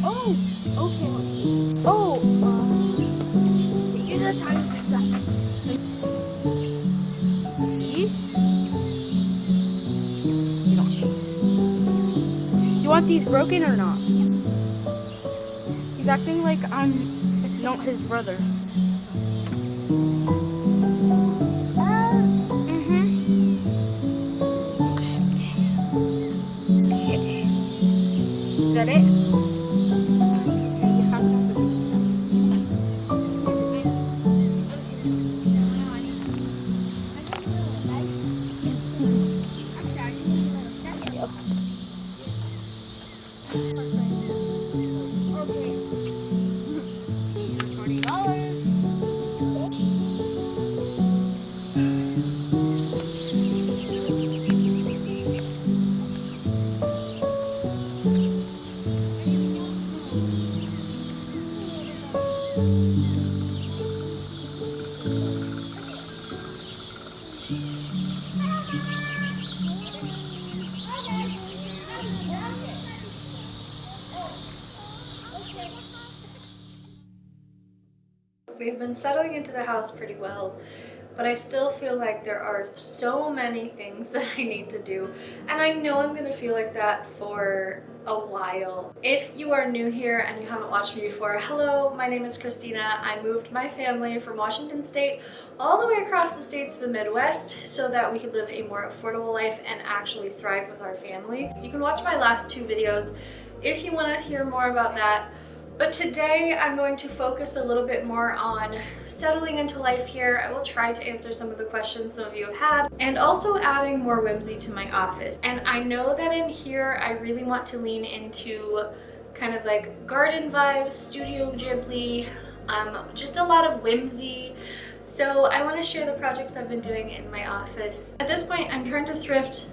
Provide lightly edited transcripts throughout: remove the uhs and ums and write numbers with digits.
Oh, okay. Oh, you the time these? You want these broken or not? He's acting like I'm not his brother. Mm-hmm. Okay. Is that it? We've been settling into the house pretty well, but I still feel like there are so many things that I need to do, and I know I'm gonna feel like that for a while. If you are new here and you haven't watched me before, hello, my name is Kristina. I moved my family from Washington State all the way across the states to the Midwest so that we could live a more affordable life and actually thrive with our family. So you can watch my last two videos if you want to hear more about that. But today I'm going to focus a little bit more on settling into life here. I will try to answer some of the questions some of you have had, and also adding more whimsy to my office. And I know that in here I really want to lean into kind of like garden vibes, Studio Ghibli, just a lot of whimsy. So I want to share the projects I've been doing in my office. At this point, I'm trying to thrift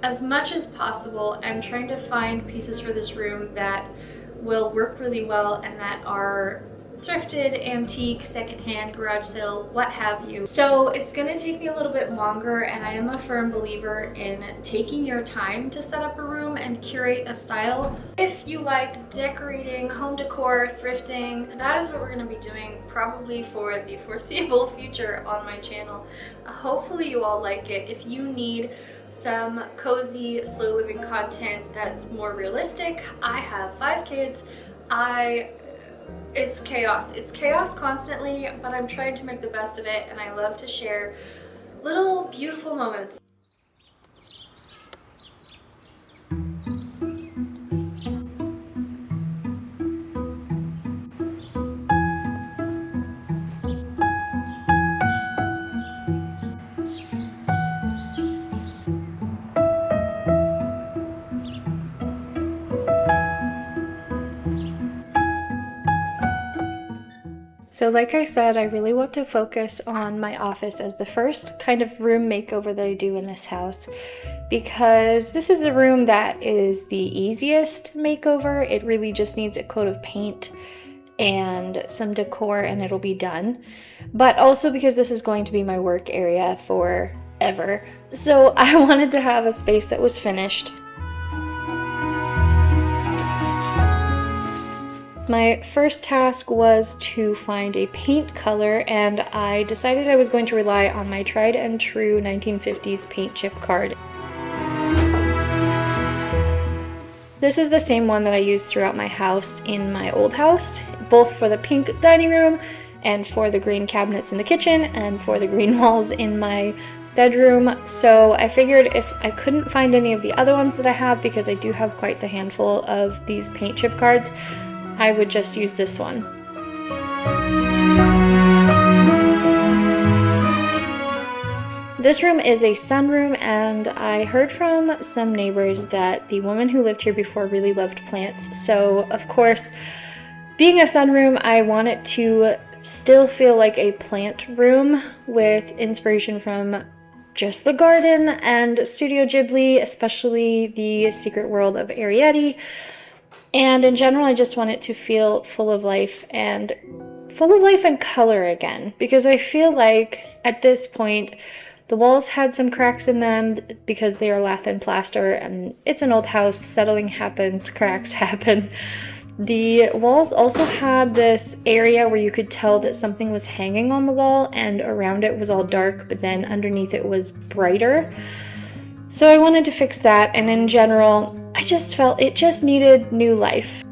as much as possible. I'm trying to find pieces for this room that will work really well and that are thrifted, antique, secondhand, garage sale, what have you. So it's gonna take me a little bit longer, and I am a firm believer in taking your time to set up a room and curate a style. If you like decorating, home decor, thrifting, that is what we're gonna be doing probably for the foreseeable future on my channel. Hopefully you all like it. If you need some cozy, slow living content that's more realistic, I have 5 kids. It's chaos. It's chaos constantly, but I'm trying to make the best of it, and I love to share little beautiful moments. So like I said, I really want to focus on my office as the first kind of room makeover that I do in this house, because this is the room that is the easiest makeover. It really just needs a coat of paint and some decor and it'll be done. But also because this is going to be my work area forever. So I wanted to have a space that was finished. My first task was to find a paint color, and I decided I was going to rely on my tried and true 1950s paint chip card. This is the same one that I used throughout my house in my old house, both for the pink dining room and for the green cabinets in the kitchen and for the green walls in my bedroom. So I figured if I couldn't find any of the other ones that I have, because I do have quite the handful of these paint chip cards, I would just use this one. This room is a sunroom, and I heard from some neighbors that the woman who lived here before really loved plants. So of course, being a sunroom, I want it to still feel like a plant room with inspiration from just the garden and Studio Ghibli, especially the Secret World of Arrietty. And in general, I just want it to feel full of life and color again, because I feel like at this point the walls had some cracks in them because they are lath and plaster, and it's an old house, settling happens, cracks happen. The walls also had this area where you could tell that something was hanging on the wall, and around it was all dark, but then underneath it was brighter. So I wanted to fix that, and in general, I just felt it just needed new life.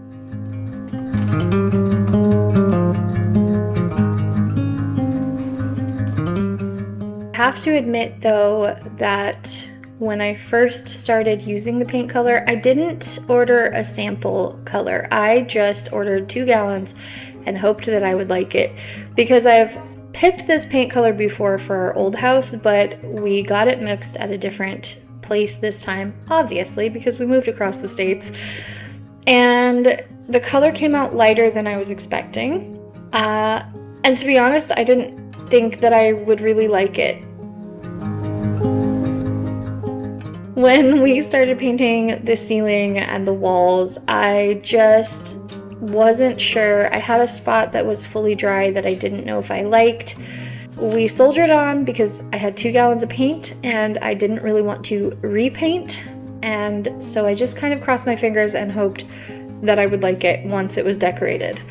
I have to admit though that when I first started using the paint color, I didn't order a sample color. I just ordered 2 gallons and hoped that I would like it, because I've picked this paint color before for our old house, but we got it mixed at a different place this time, obviously, because we moved across the states. And the color came out lighter than I was expecting. And to be honest, I didn't think that I would really like it. When we started painting the ceiling and the walls, I just wasn't sure. I had a spot that was fully dry that I didn't know if I liked. We soldiered on because I had 2 gallons of paint and I didn't really want to repaint. And so I just kind of crossed my fingers and hoped that I would like it once it was decorated.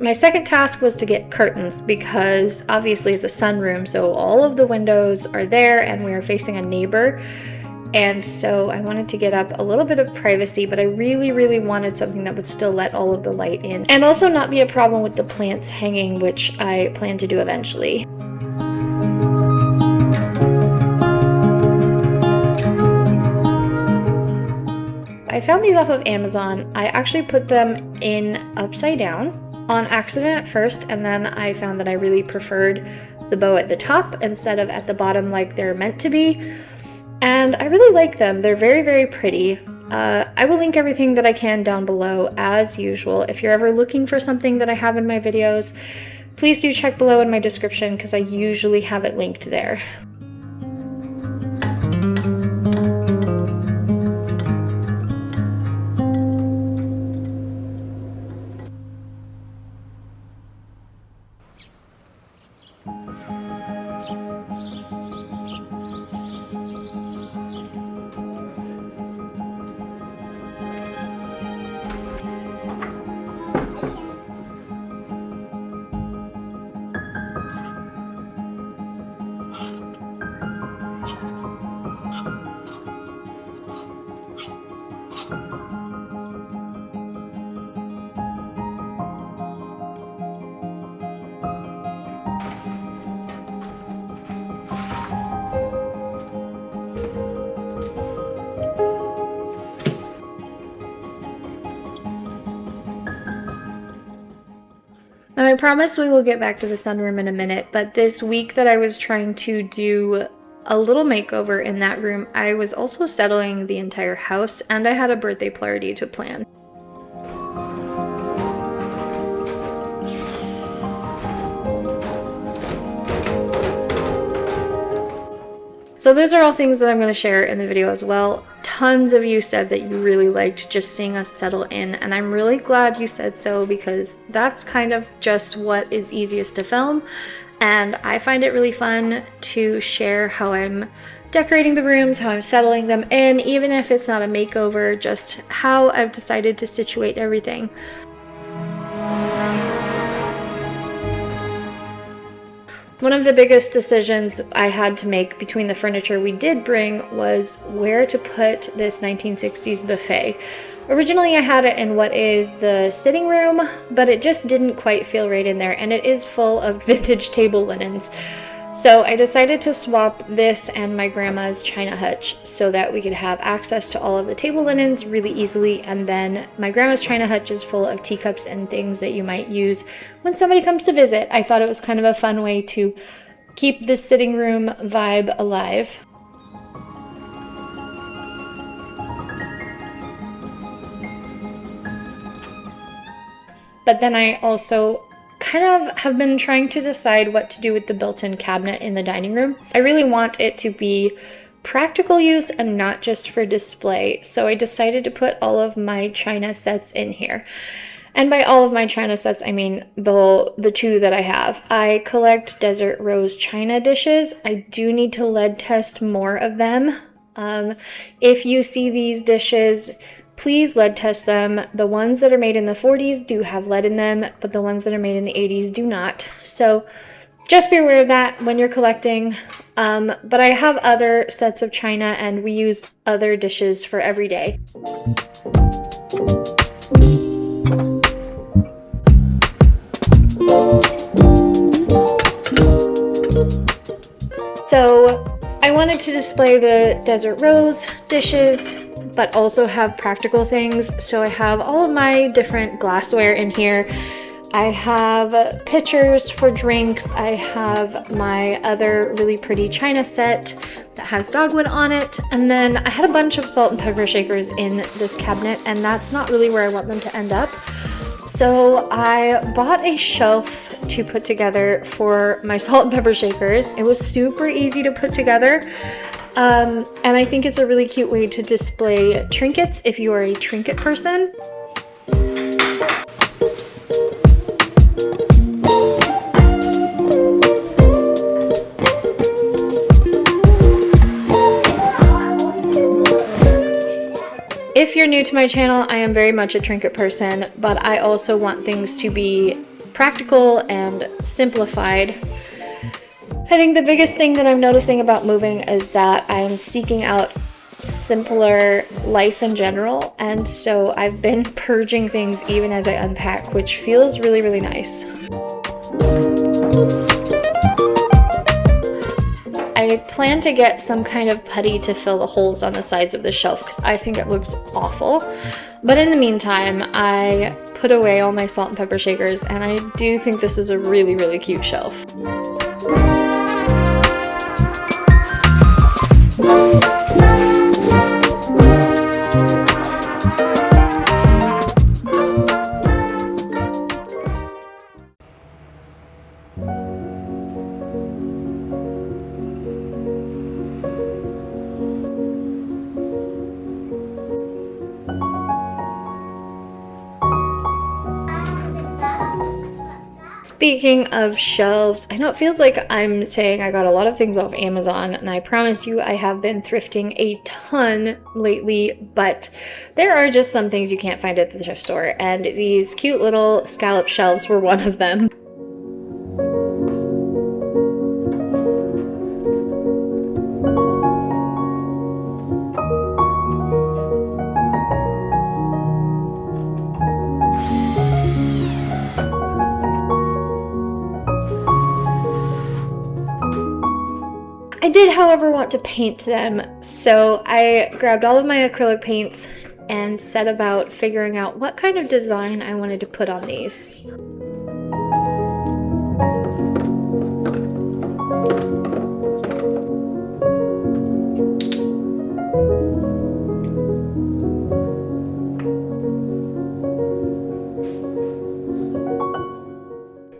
My second task was to get curtains, because obviously it's a sunroom, so all of the windows are there and we are facing a neighbor. And so I wanted to get up a little bit of privacy, but I really wanted something that would still let all of the light in and also not be a problem with the plants hanging, which I plan to do eventually. I found these off of Amazon. I actually put them in upside down on accident at first, and then I found that I really preferred the bow at the top instead of at the bottom like they're meant to be. And I really like them. They're very pretty. I will link everything that I can down below as usual. If you're ever looking for something that I have in my videos, please do check below in my description because I usually have it linked there. Now, I promise we will get back to the sunroom in a minute, but this week that I was trying to do a little makeover in that room, I was also settling the entire house, and I had a birthday party to plan. So those are all things that I'm going to share in the video as well. Tons of you said that you really liked just seeing us settle in, and I'm really glad you said so, because that's kind of just what is easiest to film, and I find it really fun to share how I'm decorating the rooms, how I'm settling them in, even if it's not a makeover, just how I've decided to situate everything. One of the biggest decisions I had to make between the furniture we did bring was where to put this 1960s buffet. Originally I had it in what is the sitting room, but it just didn't quite feel right in there, and it is full of vintage table linens. So I decided to swap this and my grandma's china hutch so that we could have access to all of the table linens really easily, and then my grandma's china hutch is full of teacups and things that you might use when somebody comes to visit. I thought it was kind of a fun way to keep the sitting room vibe alive. But then I also kind of have been trying to decide what to do with the built-in cabinet in the dining room. I really want it to be practical use and not just for display, so I decided to put all of my china sets in here. And by all of my china sets, I mean the two that I have. I collect desert rose china dishes. I do need to lead test more of them. If you see these dishes, please lead test them. The ones that are made in the 40s do have lead in them, but the ones that are made in the 80s do not. So just be aware of that when you're collecting. But I have other sets of china, and we use other dishes for every day. So I wanted to display the desert rose dishes, but also have practical things. So I have all of my different glassware in here. I have pitchers for drinks. I have my other really pretty china set that has dogwood on it. And then I had a bunch of salt and pepper shakers in this cabinet, and that's not really where I want them to end up. So I bought a shelf to put together for my salt and pepper shakers. It was super easy to put together. And I think it's a really cute way to display trinkets if you are a trinket person. If you're new to my channel, I am very much a trinket person, but I also want things to be practical and simplified. I think the biggest thing that I'm noticing about moving is that I'm seeking out simpler life in general, and so I've been purging things even as I unpack, which feels really, really nice. I plan to get some kind of putty to fill the holes on the sides of the shelf because I think it looks awful. But in the meantime, I put away all my salt and pepper shakers, and I do think this is a really, really cute shelf. Speaking of shelves, I know it feels like I'm saying I got a lot of things off Amazon, and I promise you I have been thrifting a ton lately, but there are just some things you can't find at the thrift store, and these cute little scallop shelves were one of them. I did, however, want to paint them, so I grabbed all of my acrylic paints and set about figuring out what kind of design I wanted to put on these.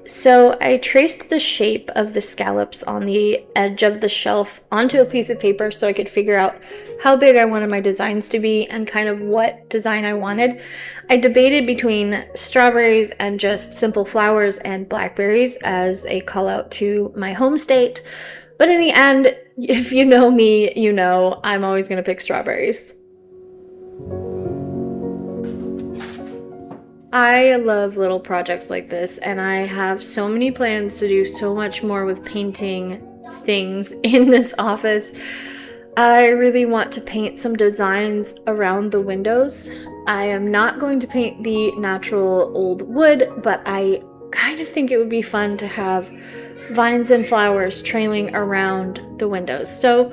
So I traced the shape of the scallops on the edge of the shelf onto a piece of paper so I could figure out how big I wanted my designs to be and kind of what design I wanted. I debated between strawberries and just simple flowers and blackberries as a call out to my home state. But in the end, if you know me, you know I'm always going to pick strawberries. I love little projects like this, and I have so many plans to do so much more with painting things in this office. I really want to paint some designs around the windows. I am not going to paint the natural old wood, but I kind of think it would be fun to have vines and flowers trailing around the windows. So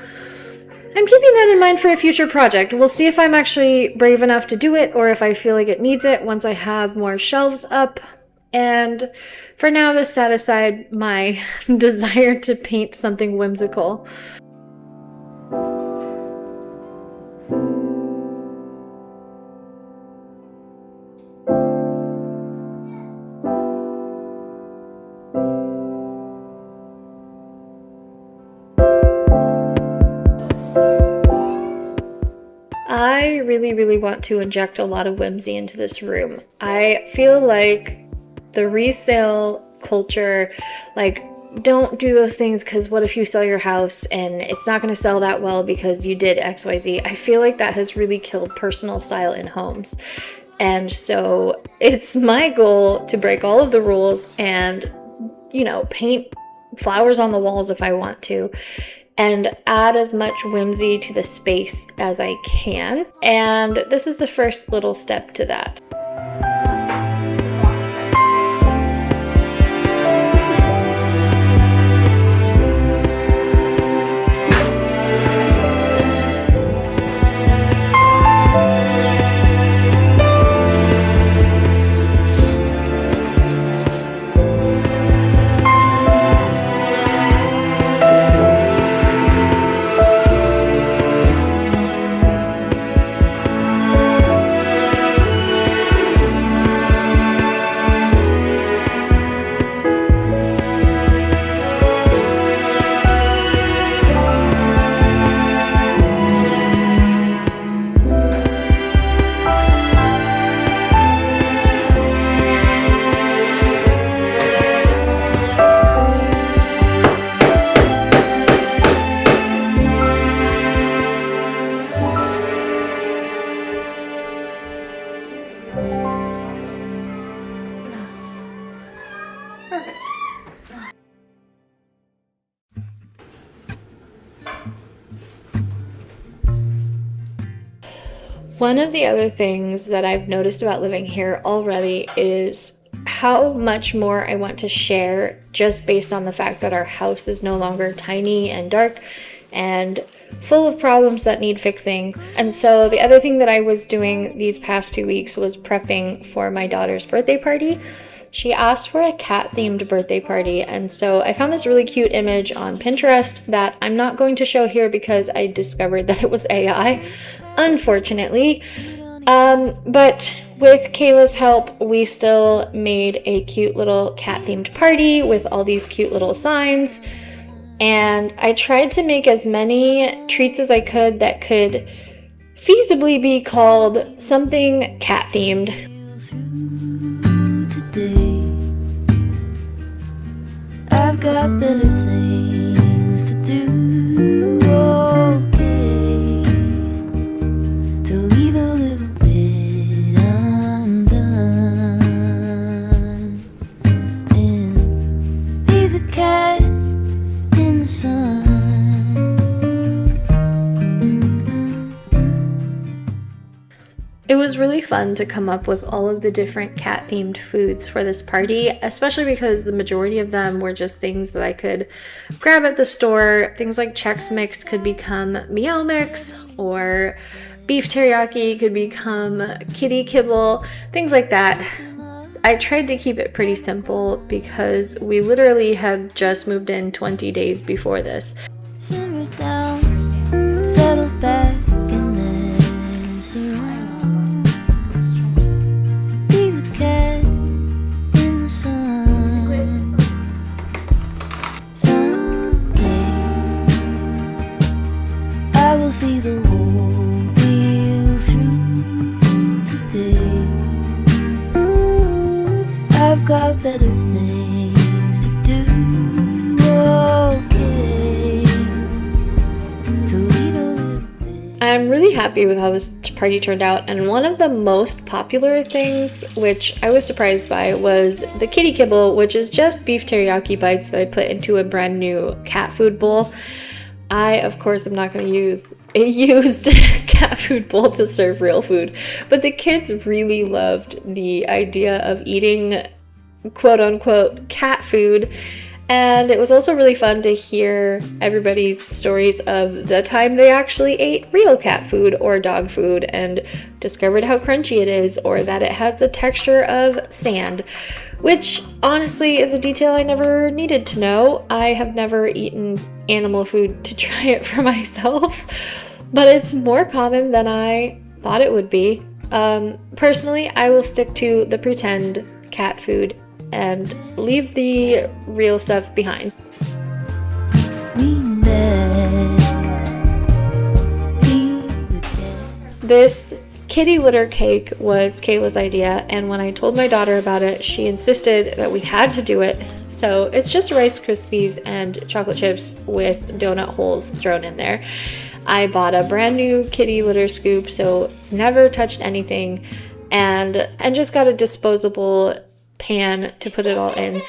I'm keeping that in mind for a future project. We'll see if I'm actually brave enough to do it or if I feel like it needs it once I have more shelves up. And for now, this set aside my desire to paint something whimsical. really, really want to inject a lot of whimsy into this room. I feel like the resale culture, like, don't do those things because what if you sell your house and it's not going to sell that well because you did XYZ. I feel like that has really killed personal style in homes. And so it's my goal to break all of the rules and, you know, paint flowers on the walls if I want to, and add as much whimsy to the space as I can. And this is the first little step to that. Perfect. One of the other things that I've noticed about living here already is how much more I want to share, just based on the fact that our house is no longer tiny and dark and full of problems that need fixing. And so the other thing that I was doing these past 2 weeks was prepping for my daughter's birthday party. She asked for a cat-themed birthday party, and so I found this really cute image on Pinterest that I'm not going to show here because I discovered that it was AI, unfortunately. But with Kayla's help, we still made a cute little cat-themed party with all these cute little signs. And I tried to make as many treats as I could that could feasibly be called something cat-themed. I've got better things to do, okay, to leave a little bit undone, and be the cat in the sun. It was really fun to come up with all of the different cat-themed foods for this party, especially because the majority of them were just things that I could grab at the store. Things like Chex Mix could become Meow Mix, or beef teriyaki could become kitty kibble, things like that. I tried to keep it pretty simple because we literally had just moved in 20 days before this. Simmer down, settle back and mess around. Be the cat in the sun. Someday I will see the whole deal through. Today I've got better things to do, okay, to leave a little bit. I'm really happy with how this party turned out, and one of the most popular things, which I was surprised by, was the kitty kibble, which is just beef teriyaki bites that I put into a brand new cat food bowl. I, of course, am not going to use a used cat food bowl to serve real food, but the kids really loved the idea of eating quote-unquote cat food. And it was also really fun to hear everybody's stories of the time they actually ate real cat food or dog food and discovered how crunchy it is, or that it has the texture of sand, which honestly is a detail I never needed to know. I have never eaten animal food to try it for myself, but it's more common than I thought it would be. Personally, I will stick to the pretend cat food and leave the real stuff behind. This kitty litter cake was Kayla's idea, and when I told my daughter about it, she insisted that we had to do it. So it's just Rice Krispies and chocolate chips with donut holes thrown in there. I bought a brand new kitty litter scoop, so it's never touched anything, and just got a disposable pan to put it all in.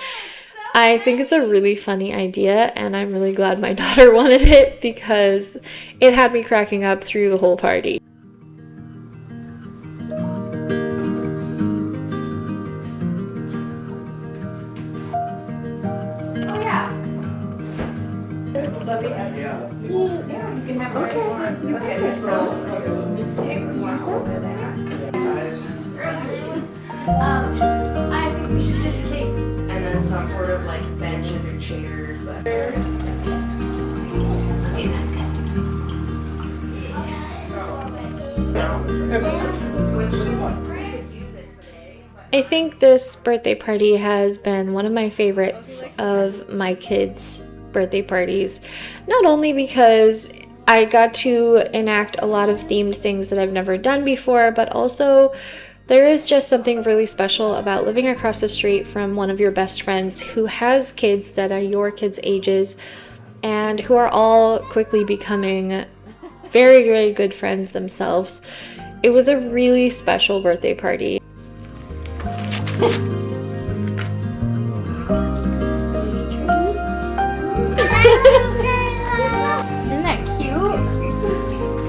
I think it's a really funny idea, and I'm really glad my daughter wanted it because it had me cracking up through the whole party. I think we should just take and then some sort of like benches or chairs that are. Okay, that's I think this birthday party has been one of my favorites of my kids' birthday parties. Not only because I got to enact a lot of themed things that I've never done before, but also there is just something really special about living across the street from one of your best friends who has kids that are your kids' ages and who are all quickly becoming very, very good friends themselves. It was a really special birthday party. Isn't that cute?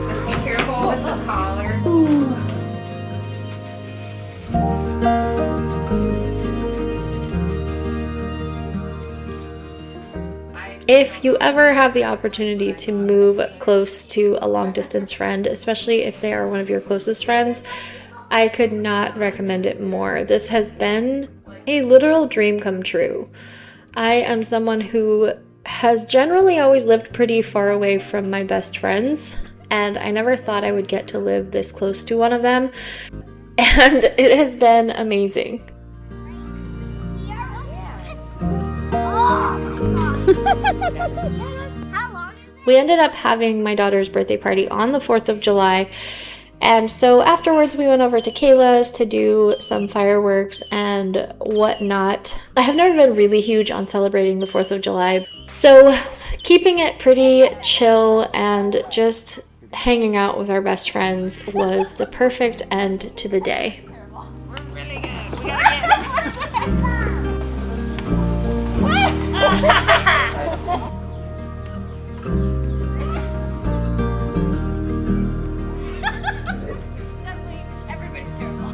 Just be careful with the collar. If you ever have the opportunity to move close to a long distance friend, especially if they are one of your closest friends, I could not recommend it more. This has been a literal dream come true. I am someone who has generally always lived pretty far away from my best friends, and I never thought I would get to live this close to one of them, and it has been amazing. We ended up having my daughter's birthday party on the 4th of July, and so afterwards we went over to Kayla's to do some fireworks and whatnot. I have never been really huge on celebrating the 4th of July, so keeping it pretty chill and just hanging out with our best friends was the perfect end to the day. We're really good. We gotta get. Everybody's terrible.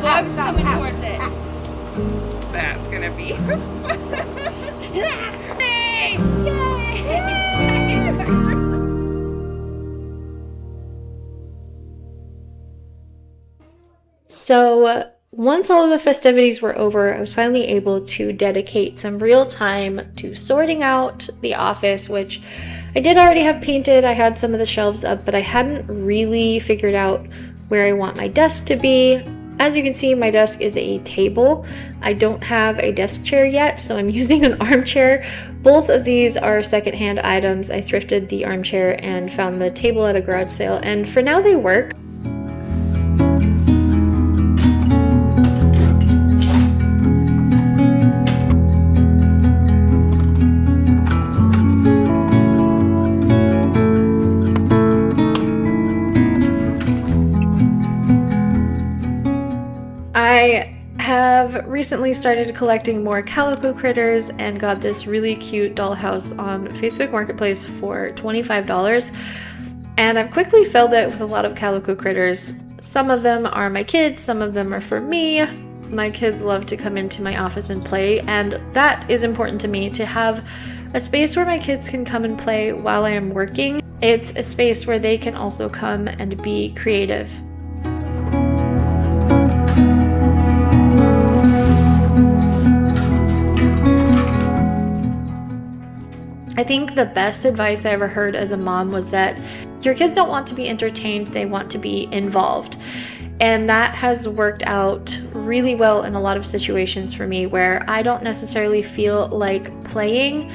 Bugs coming towards it. That's gonna be. So once all of the festivities were over, I was finally able to dedicate some real time to sorting out the office, which I did already have painted. I had some of the shelves up, but I hadn't really figured out where I want my desk to be. As you can see, my desk is a table. I don't have a desk chair yet, so I'm using an armchair. Both of these are secondhand items. I thrifted the armchair and found the table at a garage sale, and for now they work. I have recently started collecting more calico critters and got this really cute dollhouse on Facebook Marketplace for $25. And I've quickly filled it with a lot of calico critters. Some of them are my kids, some of them are for me. My kids love to come into my office and play, and that is important to me, to have a space where my kids can come and play while I am working. It's a space where they can also come and be creative. I think the best advice I ever heard as a mom was that your kids don't want to be entertained, they want to be involved. And that has worked out really well in a lot of situations for me, where I don't necessarily feel like playing,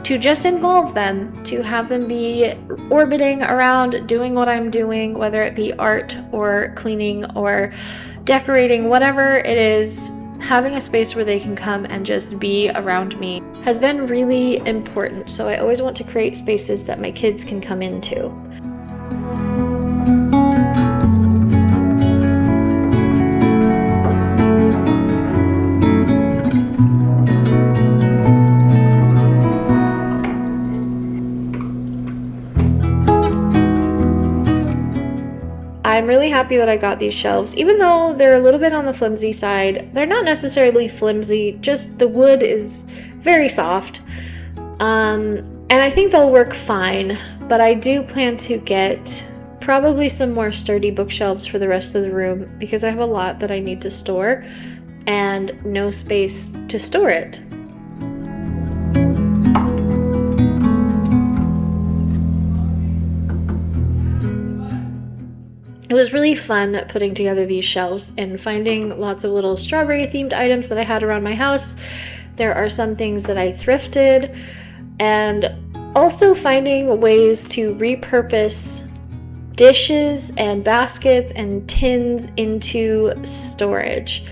to just involve them, to have them be orbiting around doing what I'm doing, whether it be art or cleaning or decorating, whatever it is. Having a space where they can come and just be around me has been really important. So I always want to create spaces that my kids can come into. I'm really happy that I got these shelves, even though they're a little bit on the flimsy side. They're not necessarily flimsy, just the wood is very soft. And I think they'll work fine, but I do plan to get probably some more sturdy bookshelves for the rest of the room, because I have a lot that I need to store and no space to store it. It was really fun putting together these shelves and finding lots of little strawberry themed items that I had around my house. There are some things that I thrifted, and also finding ways to repurpose dishes and baskets and tins into storage.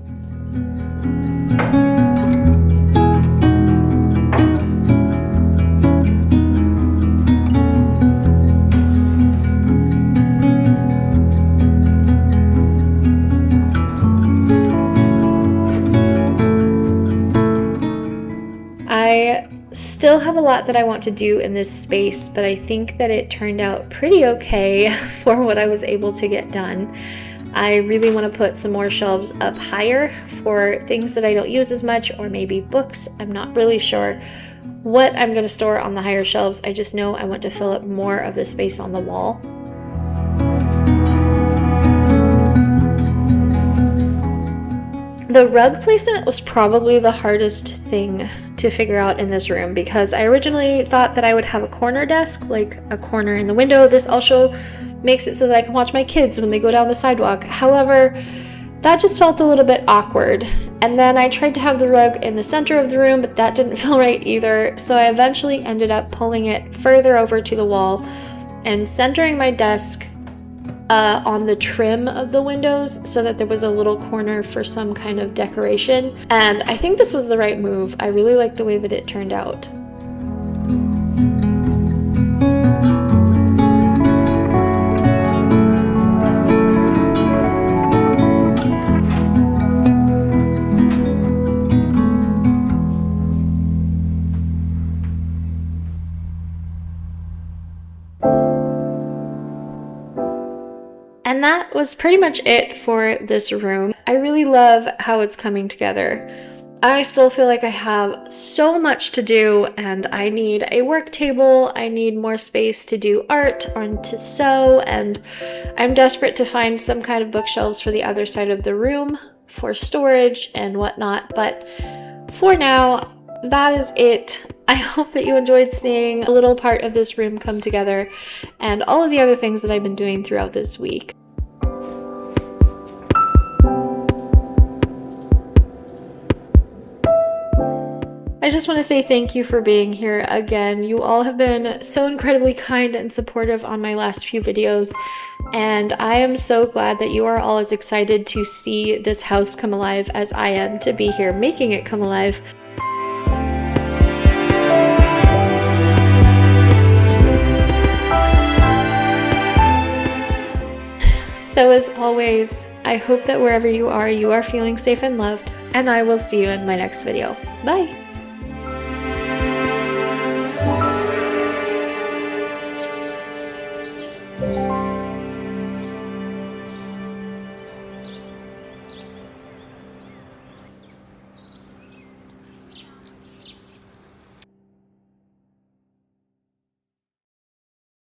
I still have a lot that I want to do in this space, but I think that it turned out pretty okay for what I was able to get done. I really want to put some more shelves up higher for things that I don't use as much, or maybe books. I'm not really sure what I'm going to store on the higher shelves. I just know I want to fill up more of the space on the wall. The rug placement was probably the hardest thing to figure out in this room, because I originally thought that I would have a corner desk, like a corner in the window. This also makes it so that I can watch my kids when they go down the sidewalk. However, that just felt a little bit awkward. And then I tried to have the rug in the center of the room, but that didn't feel right either. So I eventually ended up pulling it further over to the wall and centering my desk on the trim of the windows so that there was a little corner for some kind of decoration. And I think this was the right move. I really liked the way that it turned out. And that was pretty much it for this room. I really love how it's coming together. I still feel like I have so much to do, and I need a work table, I need more space to do art or to sew, and I'm desperate to find some kind of bookshelves for the other side of the room for storage and whatnot. But for now, that is it. I hope that you enjoyed seeing a little part of this room come together and all of the other things that I've been doing throughout this week. I just want to say thank you for being here again. You all have been so incredibly kind and supportive on my last few videos, and I am so glad that you are all as excited to see this house come alive as I am to be here making it come alive. So as always, I hope that wherever you are feeling safe and loved. and I will see you in my next video. Bye!